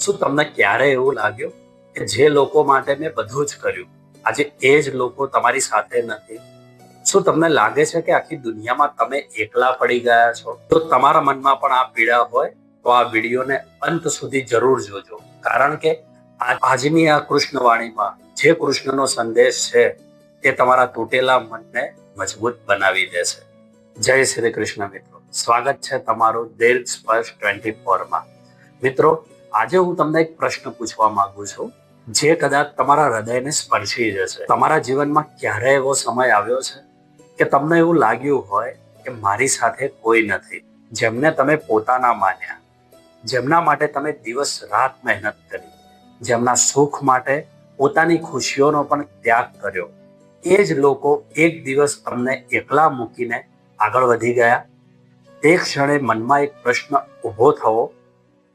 શું તમને ક્યારે એવું લાગ્યું કે જે લોકો માટે મેં બધું જ કર્યું, આજે એ જ લોકો તમારી સાથે નથી? શું તમને લાગે છે કે આખી દુનિયામાં તમે એકલા પડી ગયા છો? તો તમારા મનમાં પણ આ પીડા હોય તો આ વિડીયોને અંત સુધી જરૂર જોજો, કારણ કે આજની આ કૃષ્ણવાણીમાં જે કૃષ્ણનો સંદેશ છે તે તમારા તૂટેલા મનને મજબૂત બનાવી દેશે. જય શ્રી કૃષ્ણ મિત્રો, સ્વાગત છે તમારું દિલ સ્પર્શ 24માં. મિત્રો, આજે હું તમને એક પ્રશ્ન પૂછવા માંગુ છું જે કદાચ તમારા હૃદયને સ્પર્શી જશે. તમારા જીવનમાં ક્યારે એવો સમય આવ્યો છે કે તમને એવું લાગ્યું હોય કે મારી સાથે કોઈ નથી, જેમને તમે પોતાના માન્યા, જેમના માટે તમે દિવસ રાત મહેનત કરી, જેમના સુખ માટે પોતાની ખુશીઓનો પણ ત્યાગ કર્યો, એ જ લોકો એક દિવસ તમને એકલા મૂકીને આગળ વધી ગયા? તે ક્ષણે મનમાં એક પ્રશ્ન ઊભો થવો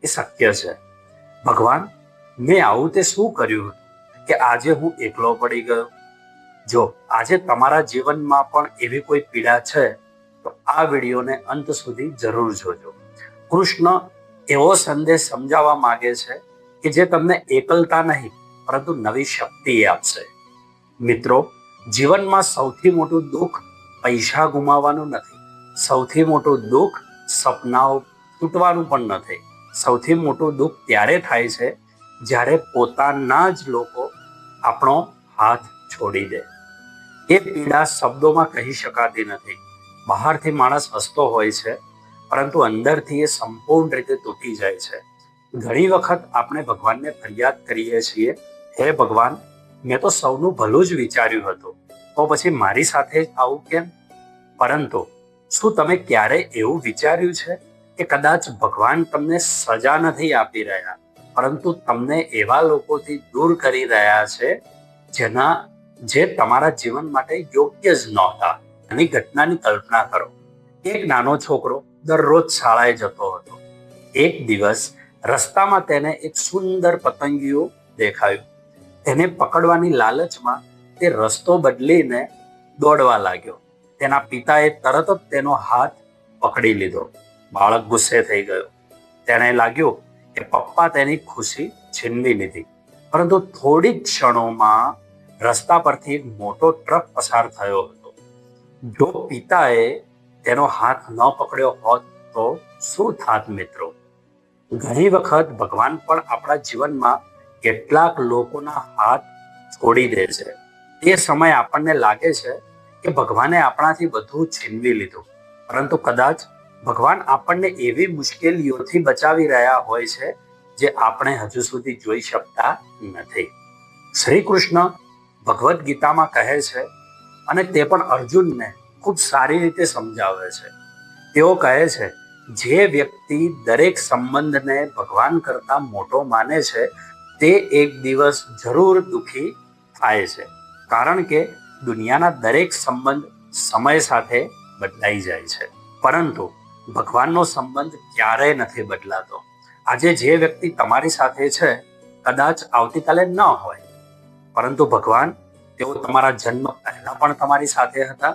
એ શક્ય છે, ભગવાન, મેં આવું તે શું કર્યું કે આજે હું એકલો પડી ગયો? જો આજે તમારા જીવનમાં પણ એવી કોઈ પીડા છે તો આ વિડીયોને અંત સુધી જરૂર જોજો. કૃષ્ણ એવો સંદેશ સમજાવવા માંગે છે કે જે તમને એકલતા નહીં પરંતુ નવી શક્તિ આપશે. મિત્રો, જીવનમાં સૌથી મોટું દુઃખ પૈસા ગુમાવવાનું નથી, સૌથી મોટું દુઃખ સપનાઓ તૂટવાનું પણ નથી. સૌથી મોટું દુઃખ ત્યારે થાય છે જ્યારે પોતાના જ લોકો આપણો હાથ છોડી દે. એ પીડા શબ્દોમાં કહી શકાતી નથી. બહારથી માણસ હસતો હોય છે પરંતુ અંદરથી એ સંપૂર્ણ રીતે તૂટી જાય છે. ઘણી વખત આપણે ભગવાનને ફરિયાદ કરીએ છીએ, હે ભગવાન, મેં તો સૌનું ભલું જ વિચાર્યું હતું, તો પછી મારી સાથે જ આવું કેમ? પરંતુ શું તમે ક્યારે એવું વિચાર્યું છે કે કદાચ ભગવાન તમને સજા નથી આપી રહ્યા, પરંતુ તમને એવા લોકોથી દૂર કરી રહ્યા છે જે તમારા જીવન માટે યોગ્ય જ નહોતા? આની ઘટનાની કલ્પના કરો. એક નાનો છોકરો દરરોજ શાળાએ જતો હતો. એક દિવસ રસ્તામાં તેને એક સુંદર પતંગિયું દેખાયું. તેને પકડવાની લાલચમાં તે રસ્તો બદલીને દોડવા લાગ્યો. તેના પિતાએ તરત જ તેનો હાથ પકડી લીધો. બાળક ગુસ્સે થઈ ગયો. તેને લાગ્યું કે પપ્પા તેની ખુશી છીનવી લીધી. પરંતુ થોડી ક્ષણોમાં રસ્તા પરથી એક મોટો ટ્રક પસાર થયો હતો. જો પિતાએ તેનો હાથ ન પકડ્યો હોત તો શું થાત મિત્રો? ઘણી વખત ભગવાન પણ આપણા જીવનમાં કેટલાક લોકોના હાથ છોડી દે છે. તે સમયે આપણને લાગે છે કે ભગવાને આપણાથી બધું છીનવી લીધું, પરંતુ કદાચ ભગવાન આપણને એવી મુશ્કેલીઓથી બચાવી રહ્યા હોય છે જે આપણે હજુ સુધી જોઈ શકતા નથી. શ્રી કૃષ્ણ ભગવદ્ ગીતામાં કહે છે, અને તે પણ અર્જુનને ખૂબ સારી રીતે સમજાવે છે. તેઓ કહે છે, જે વ્યક્તિ દરેક સંબંધને ભગવાન કરતા મોટો માને છે તે એક દિવસ જરૂર દુઃખી થાય છે, કારણ કે દુનિયાના દરેક સંબંધ સમય સાથે બદલાઈ જાય છે, પરંતુ ભગવાનનો સંબંધ ક્યારેય નથી બદલાતો. આજે જે વ્યક્તિ તમારી સાથે છે કદાચ આવતીકાલે ન હોય, પરંતુ ભગવાન, તેઓ તમારા જન્મ પહેલા પણ તમારી સાથે હતા,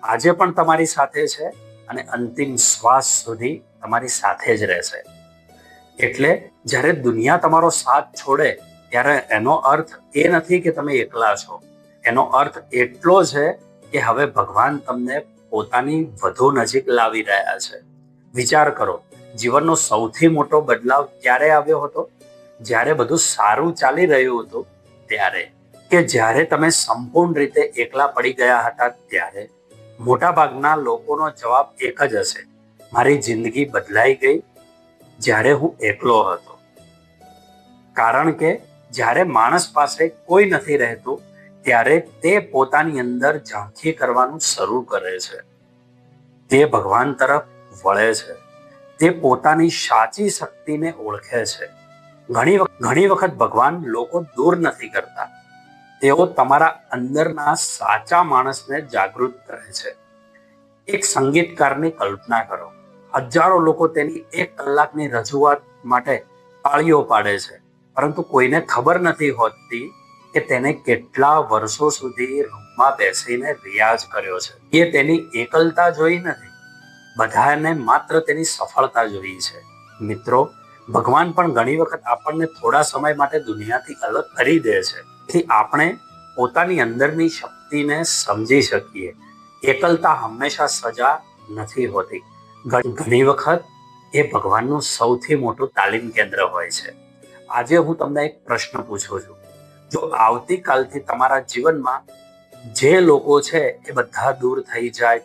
આજે પણ તમારી સાથે છે અને અંતિમ શ્વાસ સુધી તમારી સાથે જ રહેશે. એટલે જ્યારે દુનિયા તમારો સાથ છોડે ત્યારે એનો અર્થ એ નથી કે તમે એકલા છો. એનો અર્થ એટલો છે કે હવે ભગવાન તમને પોતાની વધુ નજીક લાવી રહ્યા છે. વિચાર કરો, જીવનનો સૌથી મોટો બદલાવ ક્યારે આવ્યો હતો? જ્યારે બધું સારું ચાલી રહ્યું હતું ત્યારે, કે જ્યારે તમે સંપૂર્ણ રીતે એકલા પડી ગયા હતા ત્યારે? મોટા ભાગના લોકોનો જવાબ એક જ હશે, મારી જિંદગી બદલાઈ ગઈ જ્યારે હું એકલો હતો. કારણ કે જ્યારે માણસ પાસે કોઈ નથી રહેતું ત્યારે તે પોતાની અંદર ઝાંખી કરવાનું શરૂ કરે છે. તે ભગવાન તરફ વળે છે. તે પોતાની સાચી શક્તિને ઓળખે છે. ઘણી વખત ભગવાન લોકો દૂર નથી કરતા, તેઓ તમારા અંદરના સાચા માણસને જાગૃત કરે છે. એક સંગીતકારની કલ્પના કરો. હજારો લોકો તેની 1 કલાકની રજૂઆત માટે તાળીઓ પાડે છે, પરંતુ કોઈને ખબર નથી હોતી કે તેને કેટલા વર્ષો સુધી રૂમમાં બેસીને રિયાઝ કર્યો છે. એ તેની એકલતા જોઈ નથી, બધાને માત્ર તેની સફળતા જોઈ છે. મિત્રો, ભગવાન પણ ઘણી વખત આપણને થોડા સમય માટે દુનિયાથી અલગ કરી દે છે, તેથી આપણે પોતાની અંદરની શક્તિને સમજી શકીએ. એકલતા હંમેશા સજા નથી હોતી. ઘણી વખત એ ભગવાનનું સૌથી મોટું તાલીમ કેન્દ્ર હોય છે. આજે હું તમને એક પ્રશ્ન પૂછું છું. જો આવતીકાલથી તમારા જીવનમાં જે લોકો છે એ બધા દૂર થઈ જાય